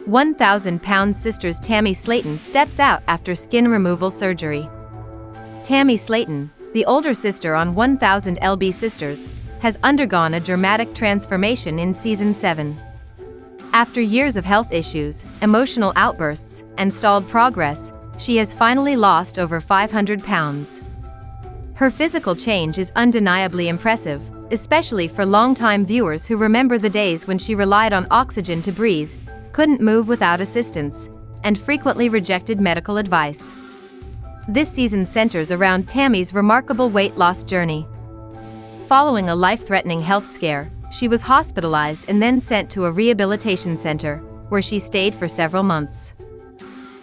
1,000-pound sisters Tammy Slaton steps out after skin removal surgery. Tammy Slaton, the older sister on 1,000 lb Sisters, has undergone a dramatic transformation in Season 7. After years of health issues, emotional outbursts, and stalled progress, she has finally lost over 500 pounds. Her physical change is undeniably impressive, especially for longtime viewers who remember the days when she relied on oxygen to breathe, couldn't move without assistance, and frequently rejected medical advice. This season centers around Tammy's remarkable weight loss journey. Following a life-threatening health scare, she was hospitalized and then sent to a rehabilitation center, where she stayed for several months.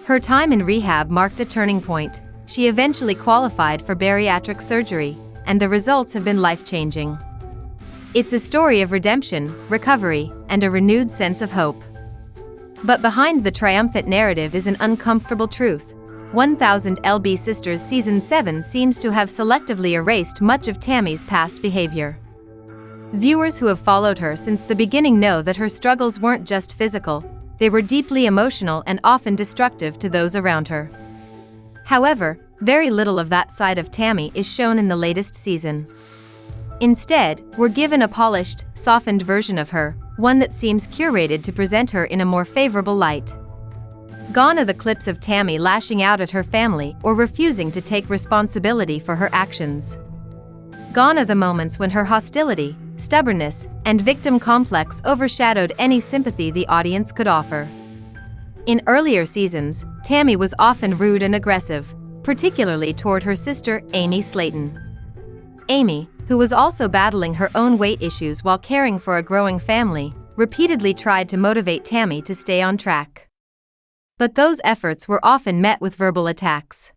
Her time in rehab marked a turning point. She eventually qualified for bariatric surgery, and the results have been life-changing. It's a story of redemption, recovery, and a renewed sense of hope. But behind the triumphant narrative is an uncomfortable truth. 1,000 lb Sisters Season 7 seems to have selectively erased much of Tammy's past behavior. Viewers who have followed her since the beginning know that her struggles weren't just physical, they were deeply emotional and often destructive to those around her. However, very little of that side of Tammy is shown in the latest season. Instead, we're given a polished, softened version of her, one that seems curated to present her in a more favorable light. Gone are the clips of Tammy lashing out at her family or refusing to take responsibility for her actions. Gone are the moments when her hostility, stubbornness, and victim complex overshadowed any sympathy the audience could offer. In earlier seasons, Tammy was often rude and aggressive, particularly toward her sister, Amy Slaton. Amy, who was also battling her own weight issues while caring for a growing family, repeatedly tried to motivate Tammy to stay on track. But those efforts were often met with verbal attacks.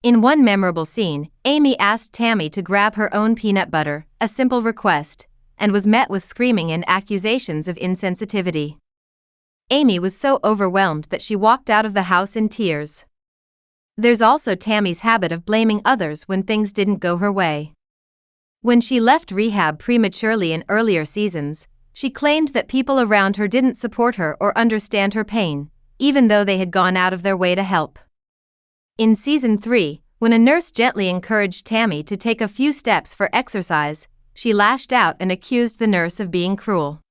In one memorable scene, Amy asked Tammy to grab her own peanut butter, a simple request, and was met with screaming and accusations of insensitivity. Amy was so overwhelmed that she walked out of the house in tears. There's also Tammy's habit of blaming others when things didn't go her way. When she left rehab prematurely in earlier seasons, she claimed that people around her didn't support her or understand her pain, even though they had gone out of their way to help. In Season 3, when a nurse gently encouraged Tammy to take a few steps for exercise, she lashed out and accused the nurse of being cruel.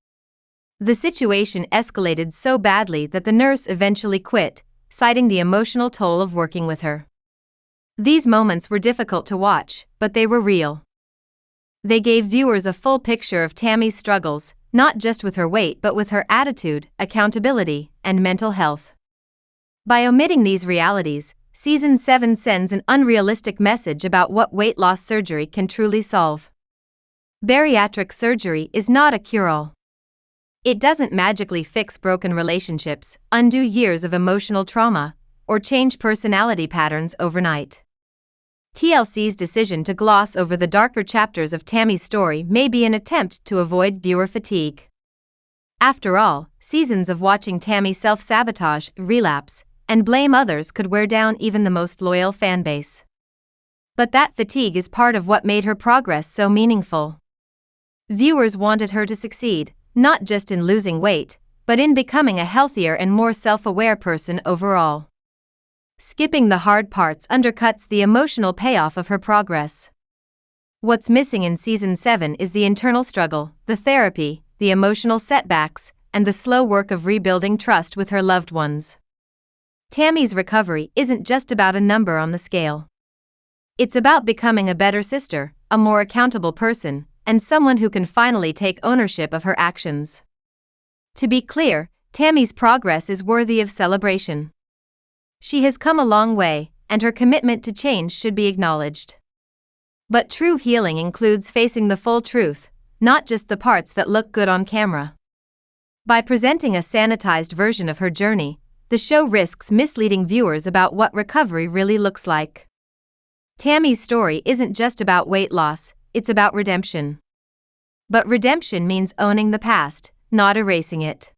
The situation escalated so badly that the nurse eventually quit, citing the emotional toll of working with her. These moments were difficult to watch, but they were real. They gave viewers a full picture of Tammy's struggles, not just with her weight but with her attitude, accountability, and mental health. By omitting these realities, Season 7 sends an unrealistic message about what weight loss surgery can truly solve. Bariatric surgery is not a cure-all. It doesn't magically fix broken relationships, undo years of emotional trauma, or change personality patterns overnight. TLC's decision to gloss over the darker chapters of Tammy's story may be an attempt to avoid viewer fatigue. After all, seasons of watching Tammy self-sabotage, relapse, and blame others could wear down even the most loyal fanbase. But that fatigue is part of what made her progress so meaningful. Viewers wanted her to succeed, not just in losing weight, but in becoming a healthier and more self-aware person overall. Skipping the hard parts undercuts the emotional payoff of her progress. What's missing in Season 7 is the internal struggle, the therapy, the emotional setbacks, and the slow work of rebuilding trust with her loved ones. Tammy's recovery isn't just about a number on the scale. It's about becoming a better sister, a more accountable person, and someone who can finally take ownership of her actions. To be clear, Tammy's progress is worthy of celebration. She has come a long way, and her commitment to change should be acknowledged. But true healing includes facing the full truth, not just the parts that look good on camera. By presenting a sanitized version of her journey, the show risks misleading viewers about what recovery really looks like. Tammy's story isn't just about weight loss, it's about redemption. But redemption means owning the past, not erasing it.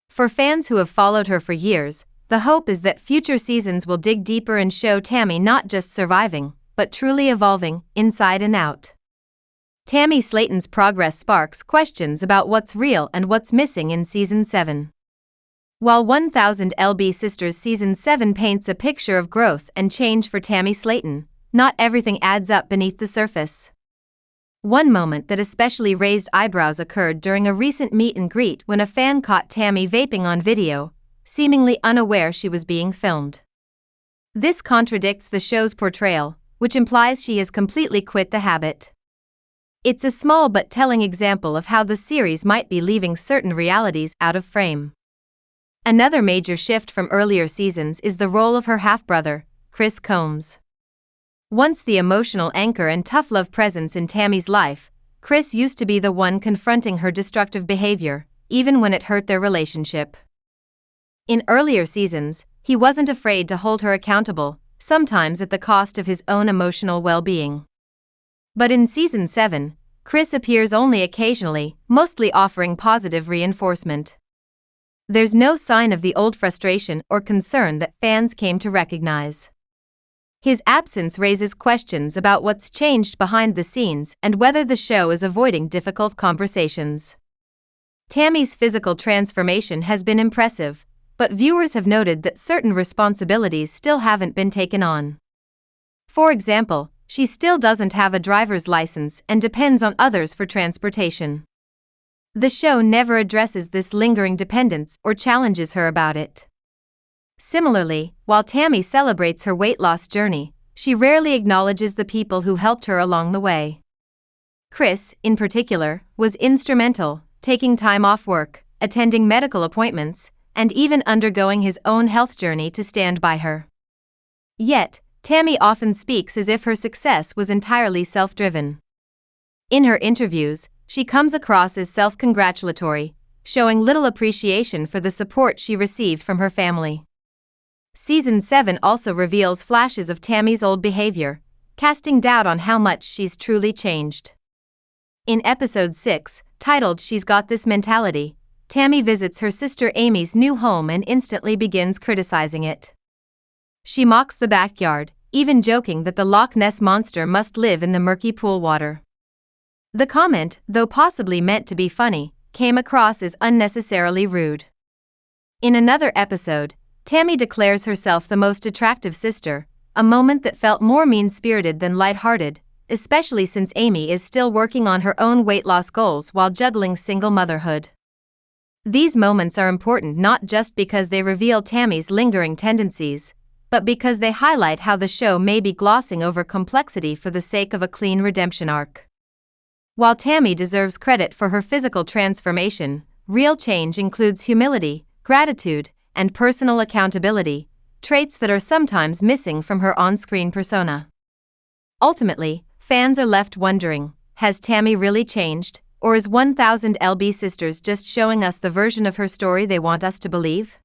For fans who have followed her for years, the hope is that future seasons will dig deeper and show Tammy not just surviving, but truly evolving, inside and out. Tammy Slaton's progress sparks questions about what's real and what's missing in Season 7. While 1000 LB Sisters Season 7 paints a picture of growth and change for Tammy Slaton, not everything adds up beneath the surface. One moment that especially raised eyebrows occurred during a recent meet and greet when a fan caught Tammy vaping on video, seemingly unaware she was being filmed. This contradicts the show's portrayal, which implies she has completely quit the habit. It's a small but telling example of how the series might be leaving certain realities out of frame. Another major shift from earlier seasons is the role of her half-brother, Chris Combs. Once the emotional anchor and tough love presence in Tammy's life, Chris used to be the one confronting her destructive behavior, even when it hurt their relationship. In earlier seasons, he wasn't afraid to hold her accountable, sometimes at the cost of his own emotional well-being. But in Season 7, Chris appears only occasionally, mostly offering positive reinforcement. There's no sign of the old frustration or concern that fans came to recognize. His absence raises questions about what's changed behind the scenes and whether the show is avoiding difficult conversations. Tammy's physical transformation has been impressive, but viewers have noted that certain responsibilities still haven't been taken on. For example, she still doesn't have a driver's license and depends on others for transportation. The show never addresses this lingering dependence or challenges her about it. Similarly, while Tammy celebrates her weight loss journey, she rarely acknowledges the people who helped her along the way. Chris, in particular, was instrumental, taking time off work, attending medical appointments, and even undergoing his own health journey to stand by her. Yet, Tammy often speaks as if her success was entirely self-driven. In her interviews, she comes across as self-congratulatory, showing little appreciation for the support she received from her family. Season 7 also reveals flashes of Tammy's old behavior, casting doubt on how much she's truly changed. In Episode 6, titled "She's Got This Mentality," Tammy visits her sister Amy's new home and instantly begins criticizing it. She mocks the backyard, even joking that the Loch Ness Monster must live in the murky pool water. The comment, though possibly meant to be funny, came across as unnecessarily rude. In another episode, Tammy declares herself the most attractive sister, a moment that felt more mean-spirited than lighthearted, especially since Amy is still working on her own weight loss goals while juggling single motherhood. These moments are important not just because they reveal Tammy's lingering tendencies, but because they highlight how the show may be glossing over complexity for the sake of a clean redemption arc. While Tammy deserves credit for her physical transformation, real change includes humility, gratitude, and personal accountability, traits that are sometimes missing from her on-screen persona. Ultimately, fans are left wondering, has Tammy really changed, or is 1000 LB Sisters just showing us the version of her story they want us to believe?